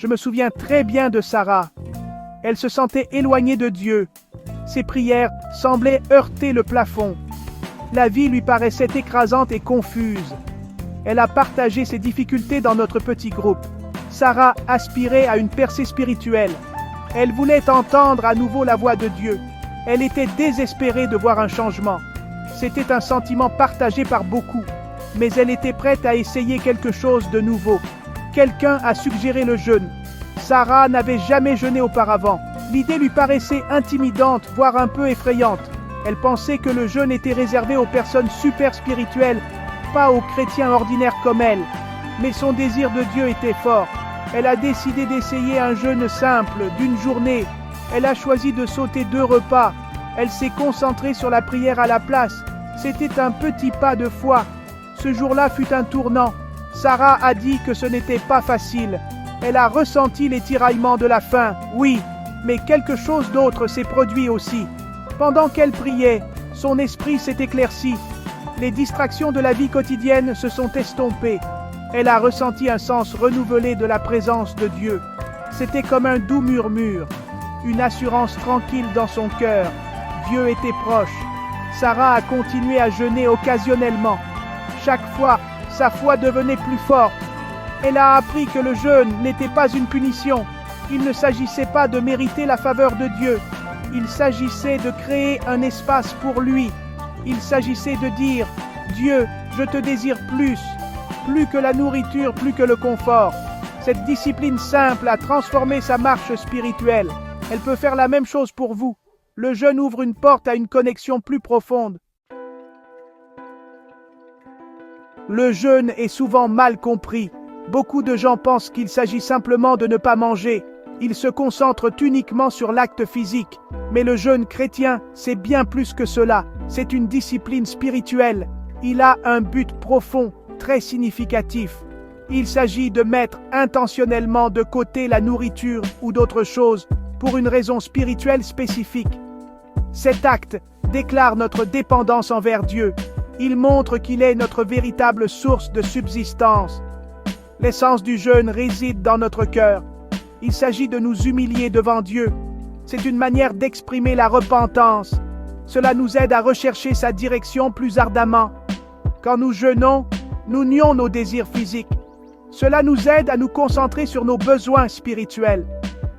Je me souviens très bien de Sarah. Elle se sentait éloignée de Dieu. Ses prières semblaient heurter le plafond. La vie lui paraissait écrasante et confuse. Elle a partagé ses difficultés dans notre petit groupe. Sarah aspirait à une percée spirituelle. Elle voulait entendre à nouveau la voix de Dieu. Elle était désespérée de voir un changement. C'était un sentiment partagé par beaucoup, mais elle était prête à essayer quelque chose de nouveau. Quelqu'un a suggéré le jeûne. Sarah n'avait jamais jeûné auparavant. L'idée lui paraissait intimidante, voire un peu effrayante. Elle pensait que le jeûne était réservé aux personnes super spirituelles, pas aux chrétiens ordinaires comme elle. Mais son désir de Dieu était fort. Elle a décidé d'essayer un jeûne simple, d'une journée. Elle a choisi de sauter 2 repas. Elle s'est concentrée sur la prière à la place. C'était un petit pas de foi. Ce jour-là fut un tournant. Sarah a dit que ce n'était pas facile. Elle a ressenti les tiraillements de la faim, oui, mais quelque chose d'autre s'est produit aussi. Pendant qu'elle priait, son esprit s'est éclairci. Les distractions de la vie quotidienne se sont estompées. Elle a ressenti un sens renouvelé de la présence de Dieu. C'était comme un doux murmure, une assurance tranquille dans son cœur. Dieu était proche. Sarah a continué à jeûner occasionnellement. Chaque fois, sa foi devenait plus forte. Elle a appris que le jeûne n'était pas une punition. Il ne s'agissait pas de mériter la faveur de Dieu. Il s'agissait de créer un espace pour lui. Il s'agissait de dire « Dieu, je te désire plus que la nourriture, plus que le confort. » Cette discipline simple a transformé sa marche spirituelle. Elle peut faire la même chose pour vous. Le jeûne ouvre une porte à une connexion plus profonde. Le jeûne est souvent mal compris. Beaucoup de gens pensent qu'il s'agit simplement de ne pas manger. Ils se concentrent uniquement sur l'acte physique. Mais le jeûne chrétien, c'est bien plus que cela. C'est une discipline spirituelle. Il a un but profond, très significatif. Il s'agit de mettre intentionnellement de côté la nourriture ou d'autres choses pour une raison spirituelle spécifique. Cet acte déclare notre dépendance envers Dieu. Il montre qu'il est notre véritable source de subsistance. L'essence du jeûne réside dans notre cœur. Il s'agit de nous humilier devant Dieu. C'est une manière d'exprimer la repentance. Cela nous aide à rechercher sa direction plus ardemment. Quand nous jeûnons, nous nions nos désirs physiques. Cela nous aide à nous concentrer sur nos besoins spirituels.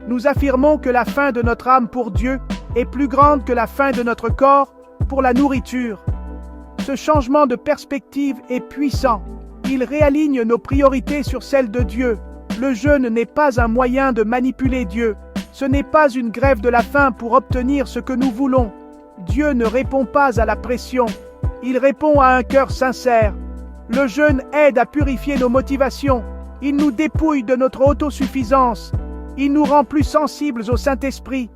Nous affirmons que la faim de notre âme pour Dieu est plus grande que la faim de notre corps pour la nourriture. Ce changement de perspective est puissant. Il réaligne nos priorités sur celles de Dieu. Le jeûne n'est pas un moyen de manipuler Dieu. Ce n'est pas une grève de la faim pour obtenir ce que nous voulons. Dieu ne répond pas à la pression. Il répond à un cœur sincère. Le jeûne aide à purifier nos motivations. Il nous dépouille de notre autosuffisance. Il nous rend plus sensibles au Saint-Esprit.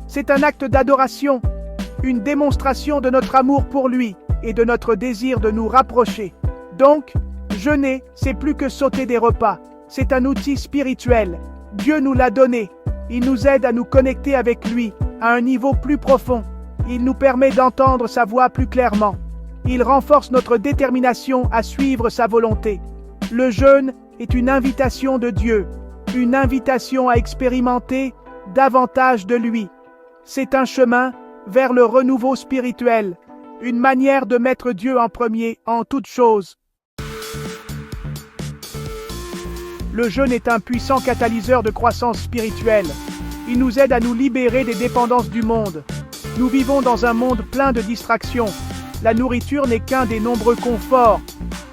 C'est un acte d'adoration, une démonstration de notre amour pour lui et de notre désir de nous rapprocher. Donc, jeûner, c'est plus que sauter des repas. C'est un outil spirituel. Dieu nous l'a donné. Il nous aide à nous connecter avec lui, à un niveau plus profond. Il nous permet d'entendre sa voix plus clairement. Il renforce notre détermination à suivre sa volonté. Le jeûne est une invitation de Dieu, une invitation à expérimenter davantage de lui. C'est un chemin vers le renouveau spirituel, une manière de mettre Dieu en premier en toutes choses. Le jeûne est un puissant catalyseur de croissance spirituelle. Il nous aide à nous libérer des dépendances du monde. Nous vivons dans un monde plein de distractions. La nourriture n'est qu'un des nombreux conforts.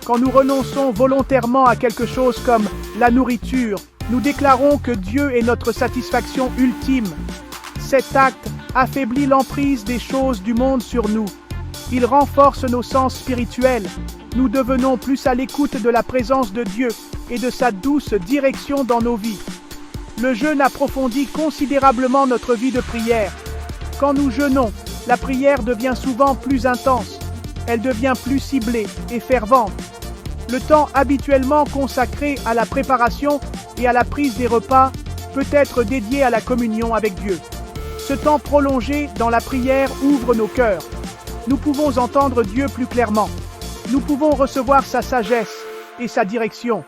Quand nous renonçons volontairement à quelque chose comme la nourriture, nous déclarons que Dieu est notre satisfaction ultime. Cet acte affaiblit l'emprise des choses du monde sur nous. Il renforce nos sens spirituels. Nous devenons plus à l'écoute de la présence de Dieu et de sa douce direction dans nos vies. Le jeûne approfondit considérablement notre vie de prière. Quand nous jeûnons, la prière devient souvent plus intense. Elle devient plus ciblée et fervente. Le temps habituellement consacré à la préparation et à la prise des repas peut être dédié à la communion avec Dieu. Ce temps prolongé dans la prière ouvre nos cœurs. Nous pouvons entendre Dieu plus clairement. Nous pouvons recevoir sa sagesse et sa direction.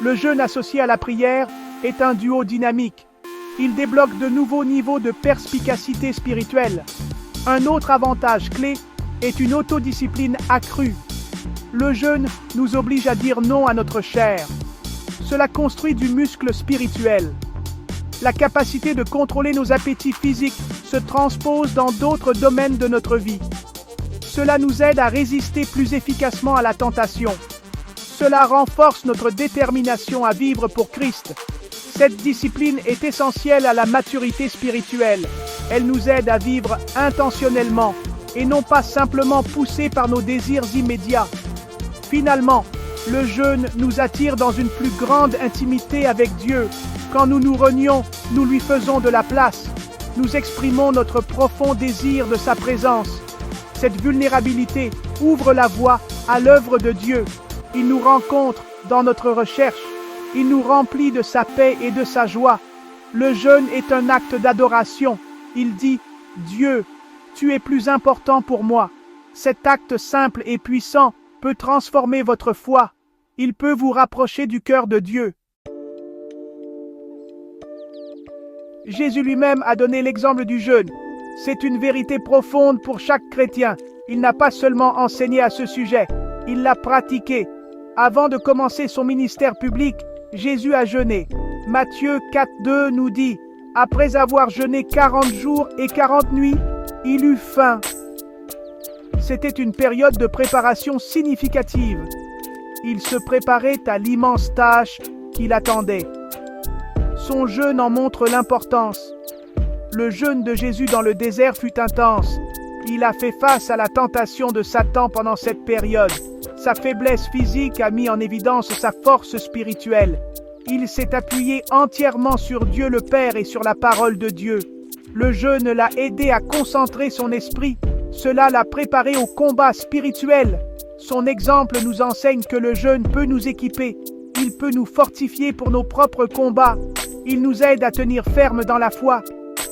Le jeûne associé à la prière est un duo dynamique. Il débloque de nouveaux niveaux de perspicacité spirituelle. Un autre avantage clé est une autodiscipline accrue. Le jeûne nous oblige à dire non à notre chair. Cela construit du muscle spirituel. La capacité de contrôler nos appétits physiques se transpose dans d'autres domaines de notre vie. Cela nous aide à résister plus efficacement à la tentation. Cela renforce notre détermination à vivre pour Christ. Cette discipline est essentielle à la maturité spirituelle. Elle nous aide à vivre intentionnellement et non pas simplement poussés par nos désirs immédiats. Finalement, le jeûne nous attire dans une plus grande intimité avec Dieu. Quand nous nous renions, nous lui faisons de la place. Nous exprimons notre profond désir de sa présence. Cette vulnérabilité ouvre la voie à l'œuvre de Dieu. Il nous rencontre dans notre recherche. Il nous remplit de sa paix et de sa joie. Le jeûne est un acte d'adoration. Il dit « Dieu, tu es plus important pour moi ». Cet acte simple et puissant peut transformer votre foi. Il peut vous rapprocher du cœur de Dieu. Jésus lui-même a donné l'exemple du jeûne. C'est une vérité profonde pour chaque chrétien. Il n'a pas seulement enseigné à ce sujet, il l'a pratiqué. Avant de commencer son ministère public, Jésus a jeûné. Matthieu 4,2 nous dit « Après avoir jeûné 40 jours et 40 nuits, il eut faim. » C'était une période de préparation significative. Il se préparait à l'immense tâche qui l'attendait. Son jeûne en montre l'importance. Le jeûne de Jésus dans le désert fut intense. Il a fait face à la tentation de Satan pendant cette période. Sa faiblesse physique a mis en évidence sa force spirituelle. Il s'est appuyé entièrement sur Dieu le Père et sur la parole de Dieu. Le jeûne l'a aidé à concentrer son esprit. Cela l'a préparé au combat spirituel. Son exemple nous enseigne que le jeûne peut nous équiper. Il peut nous fortifier pour nos propres combats. Il nous aide à tenir ferme dans la foi.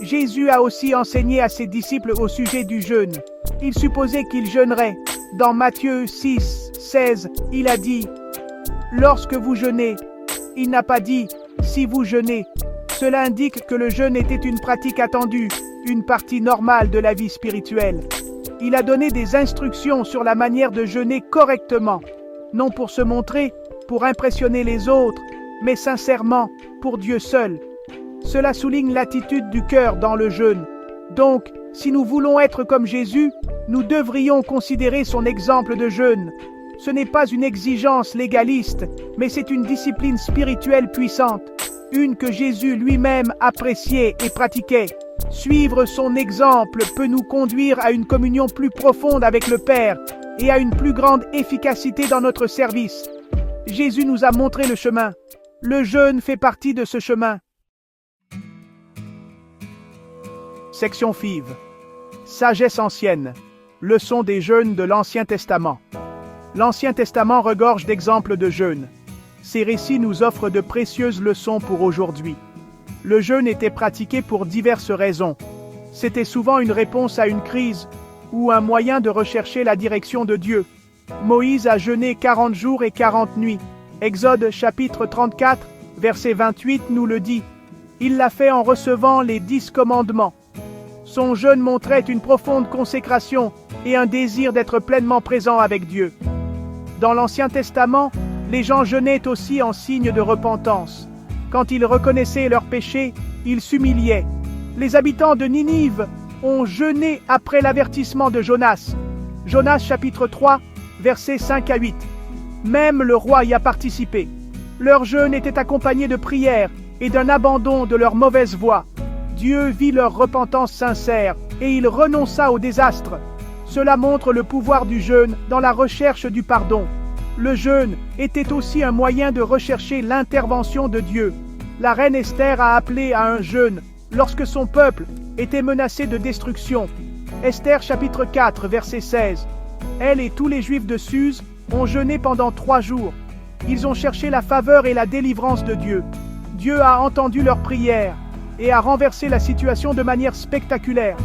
Jésus a aussi enseigné à ses disciples au sujet du jeûne. Il supposait qu'ils jeûneraient. Dans Matthieu 6, 16, il a dit « Lorsque vous jeûnez », il n'a pas dit « si vous jeûnez ». Cela indique que le jeûne était une pratique attendue, une partie normale de la vie spirituelle. Il a donné des instructions sur la manière de jeûner correctement, non pour se montrer, pour impressionner les autres, mais sincèrement, pour Dieu seul. Cela souligne l'attitude du cœur dans le jeûne. Donc, si nous voulons être comme Jésus, nous devrions considérer son exemple de jeûne. Ce n'est pas une exigence légaliste, mais c'est une discipline spirituelle puissante, une que Jésus lui-même appréciait et pratiquait. Suivre son exemple peut nous conduire à une communion plus profonde avec le Père et à une plus grande efficacité dans notre service. Jésus nous a montré le chemin. Le jeûne fait partie de ce chemin. Section FIV. Sagesse ancienne. Leçon des jeûnes de l'Ancien Testament. L'Ancien Testament regorge d'exemples de jeûne. Ces récits nous offrent de précieuses leçons pour aujourd'hui. Le jeûne était pratiqué pour diverses raisons. C'était souvent une réponse à une crise ou un moyen de rechercher la direction de Dieu. Moïse a jeûné 40 jours et 40 nuits. Exode chapitre 34, verset 28 nous le dit. Il l'a fait en recevant les 10 commandements. Son jeûne montrait une profonde consécration et un désir d'être pleinement présent avec Dieu. Dans l'Ancien Testament, les gens jeûnaient aussi en signe de repentance. Quand ils reconnaissaient leurs péchés, ils s'humiliaient. Les habitants de Ninive ont jeûné après l'avertissement de Jonas. Jonas chapitre 3, versets 5 à 8. Même le roi y a participé. Leur jeûne était accompagné de prières et d'un abandon de leur mauvaise voie. Dieu vit leur repentance sincère et il renonça au désastre. Cela montre le pouvoir du jeûne dans la recherche du pardon. Le jeûne était aussi un moyen de rechercher l'intervention de Dieu. La reine Esther a appelé à un jeûne lorsque son peuple était menacé de destruction. Esther chapitre 4, verset 16. Elle et tous les Juifs de Suse ont jeûné pendant 3 jours. Ils ont cherché la faveur et la délivrance de Dieu. Dieu a entendu leurs prières et a renversé la situation de manière spectaculaire.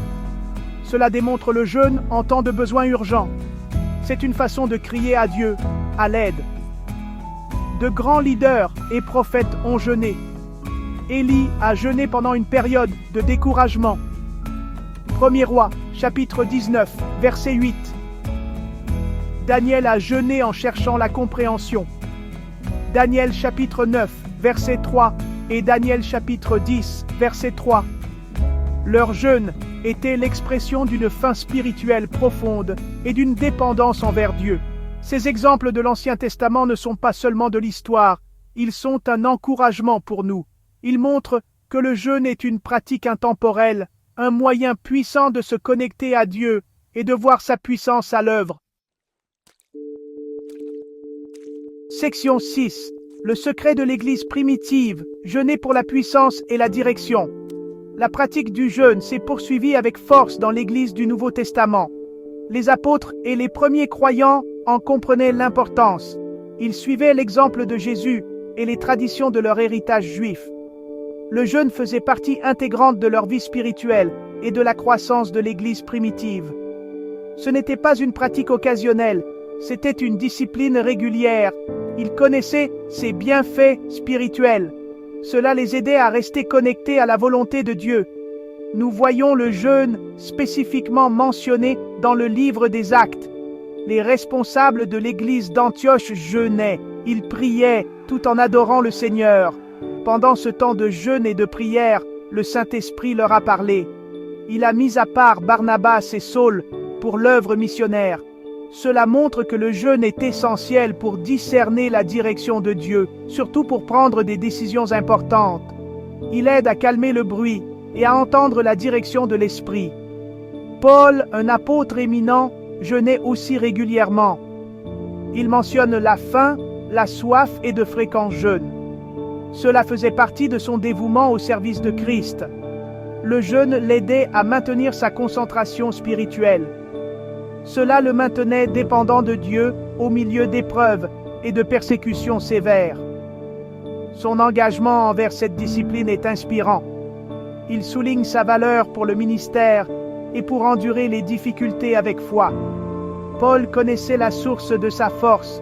Cela démontre le jeûne en temps de besoin urgent. C'est une façon de crier à Dieu, à l'aide. De grands leaders et prophètes ont jeûné. Élie a jeûné pendant une période de découragement. 1er Roi, chapitre 19, verset 8. Daniel a jeûné en cherchant la compréhension. Daniel chapitre 9, verset 3 et Daniel chapitre 10, verset 3. Leur jeûne était l'expression d'une faim spirituelle profonde et d'une dépendance envers Dieu. Ces exemples de l'Ancien Testament ne sont pas seulement de l'histoire, ils sont un encouragement pour nous. Ils montrent que le jeûne est une pratique intemporelle, un moyen puissant de se connecter à Dieu et de voir sa puissance à l'œuvre. Section 6. Le secret de l'Église primitive, jeûner pour la puissance et la direction. La pratique du jeûne s'est poursuivie avec force dans l'Église du Nouveau Testament. Les apôtres et les premiers croyants en comprenaient l'importance. Ils suivaient l'exemple de Jésus et les traditions de leur héritage juif. Le jeûne faisait partie intégrante de leur vie spirituelle et de la croissance de l'Église primitive. Ce n'était pas une pratique occasionnelle, c'était une discipline régulière. Ils connaissaient ses bienfaits spirituels. Cela les aidait à rester connectés à la volonté de Dieu. Nous voyons le jeûne spécifiquement mentionné dans le livre des Actes. Les responsables de l'église d'Antioche jeûnaient, ils priaient tout en adorant le Seigneur. Pendant ce temps de jeûne et de prière, le Saint-Esprit leur a parlé. Il a mis à part Barnabas et Saul pour l'œuvre missionnaire. Cela montre que le jeûne est essentiel pour discerner la direction de Dieu, surtout pour prendre des décisions importantes. Il aide à calmer le bruit et à entendre la direction de l'Esprit. Paul, un apôtre éminent, jeûnait aussi régulièrement. Il mentionne la faim, la soif et de fréquents jeûnes. Cela faisait partie de son dévouement au service de Christ. Le jeûne l'aidait à maintenir sa concentration spirituelle. Cela le maintenait dépendant de Dieu au milieu d'épreuves et de persécutions sévères. Son engagement envers cette discipline est inspirant. Il souligne sa valeur pour le ministère et pour endurer les difficultés avec foi. Paul connaissait la source de sa force.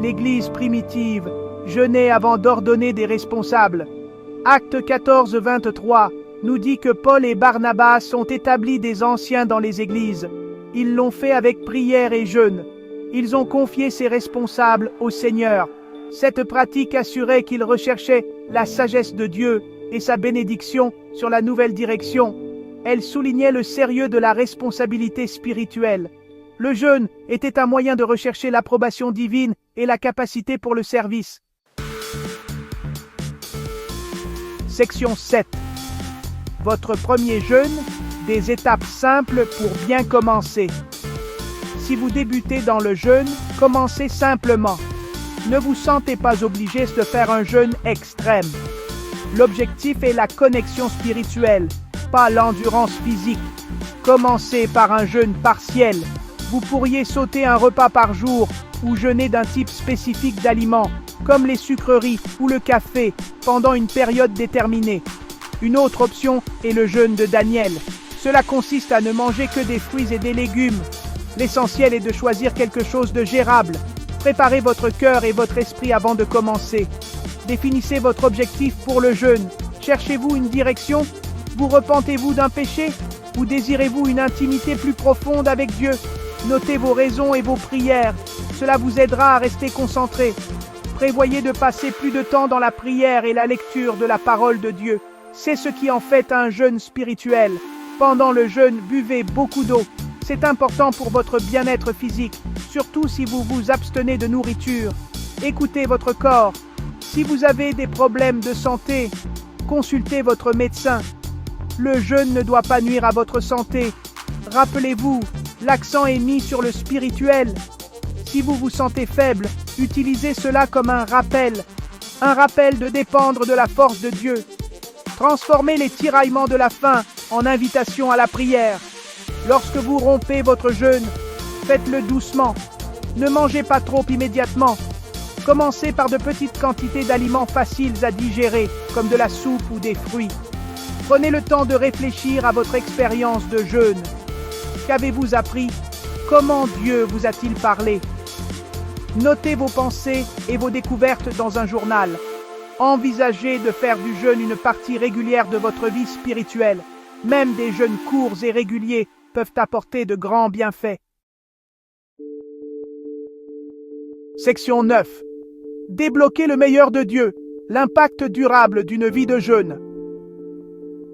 L'Église primitive jeûnait avant d'ordonner des responsables. Acte 14, 23 nous dit que Paul et Barnabas ont établi des anciens dans les églises. Ils l'ont fait avec prière et jeûne. Ils ont confié ces responsables au Seigneur. Cette pratique assurait qu'ils recherchaient la sagesse de Dieu et sa bénédiction sur la nouvelle direction. Elle soulignait le sérieux de la responsabilité spirituelle. Le jeûne était un moyen de rechercher l'approbation divine et la capacité pour le service. Section 7. Votre premier jeûne, des étapes simples pour bien commencer. Si vous débutez dans le jeûne, commencez simplement. Ne vous sentez pas obligé de faire un jeûne extrême. L'objectif est la connexion spirituelle, pas l'endurance physique. Commencez par un jeûne partiel. Vous pourriez sauter un repas par jour ou jeûner d'un type spécifique d'aliments, comme les sucreries ou le café, pendant une période déterminée. Une autre option est le jeûne de Daniel. Cela consiste à ne manger que des fruits et des légumes. L'essentiel est de choisir quelque chose de gérable. Préparez votre cœur et votre esprit avant de commencer. Définissez votre objectif pour le jeûne. Cherchez-vous une direction? Vous repentez-vous d'un péché? Ou désirez-vous une intimité plus profonde avec Dieu? Notez vos raisons et vos prières. Cela vous aidera à rester concentré. Prévoyez de passer plus de temps dans la prière et la lecture de la parole de Dieu. C'est ce qui en fait un jeûne spirituel. Pendant le jeûne, buvez beaucoup d'eau. C'est important pour votre bien-être physique, surtout si vous vous abstenez de nourriture. Écoutez votre corps. Si vous avez des problèmes de santé, consultez votre médecin. Le jeûne ne doit pas nuire à votre santé. Rappelez-vous, l'accent est mis sur le spirituel. Si vous vous sentez faible, utilisez cela comme un rappel de dépendre de la force de Dieu. Transformez les tiraillements de la faim en invitation à la prière. Lorsque vous rompez votre jeûne, faites-le doucement. Ne mangez pas trop immédiatement. Commencez par de petites quantités d'aliments faciles à digérer, comme de la soupe ou des fruits. Prenez le temps de réfléchir à votre expérience de jeûne. Qu'avez-vous appris? Comment Dieu vous a-t-il parlé? Notez vos pensées et vos découvertes dans un journal. Envisagez de faire du jeûne une partie régulière de votre vie spirituelle. Même des jeûnes courts et réguliers peuvent apporter de grands bienfaits. Section 9. Débloquer le meilleur de Dieu. L'impact durable d'une vie de jeûne.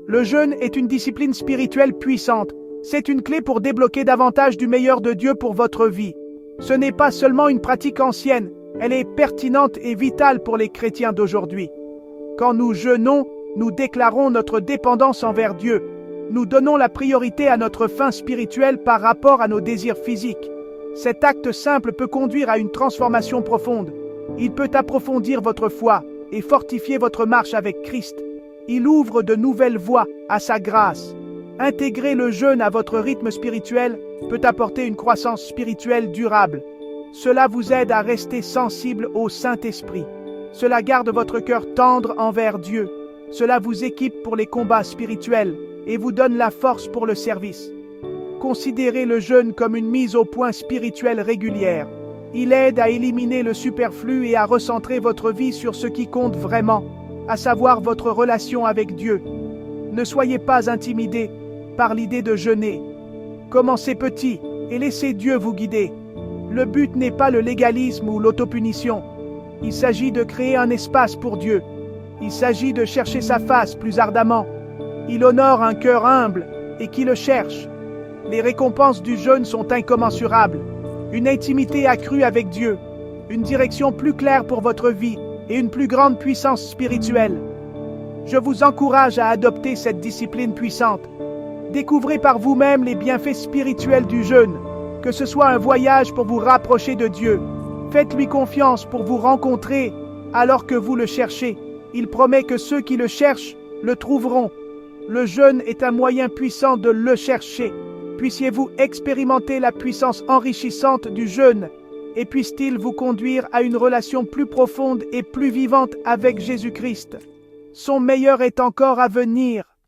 Le jeûne est une discipline spirituelle puissante. C'est une clé pour débloquer davantage du meilleur de Dieu pour votre vie. Ce n'est pas seulement une pratique ancienne, elle est pertinente et vitale pour les chrétiens d'aujourd'hui. Quand nous jeûnons, nous déclarons notre dépendance envers Dieu. Nous donnons la priorité à notre faim spirituelle par rapport à nos désirs physiques. Cet acte simple peut conduire à une transformation profonde. Il peut approfondir votre foi et fortifier votre marche avec Christ. Il ouvre de nouvelles voies à sa grâce. Intégrer le jeûne à votre rythme spirituel peut apporter une croissance spirituelle durable. Cela vous aide à rester sensible au Saint-Esprit. Cela garde votre cœur tendre envers Dieu. Cela vous équipe pour les combats spirituels et vous donne la force pour le service. Considérez le jeûne comme une mise au point spirituelle régulière. Il aide à éliminer le superflu et à recentrer votre vie sur ce qui compte vraiment, à savoir votre relation avec Dieu. Ne soyez pas intimidés par l'idée de jeûner. Commencez petit et laissez Dieu vous guider. Le but n'est pas le légalisme ou l'autopunition. Il s'agit de créer un espace pour Dieu. Il s'agit de chercher sa face plus ardemment. Il honore un cœur humble et qui le cherche. Les récompenses du jeûne sont incommensurables. Une intimité accrue avec Dieu, une direction plus claire pour votre vie et une plus grande puissance spirituelle. Je vous encourage à adopter cette discipline puissante. Découvrez par vous-même les bienfaits spirituels du jeûne, que ce soit un voyage pour vous rapprocher de Dieu. Faites-lui confiance pour vous rencontrer alors que vous le cherchez. Il promet que ceux qui le cherchent le trouveront. Le jeûne est un moyen puissant de le chercher. Puissiez-vous expérimenter la puissance enrichissante du jeûne et puisse-t-il vous conduire à une relation plus profonde et plus vivante avec Jésus-Christ. Son meilleur est encore à venir.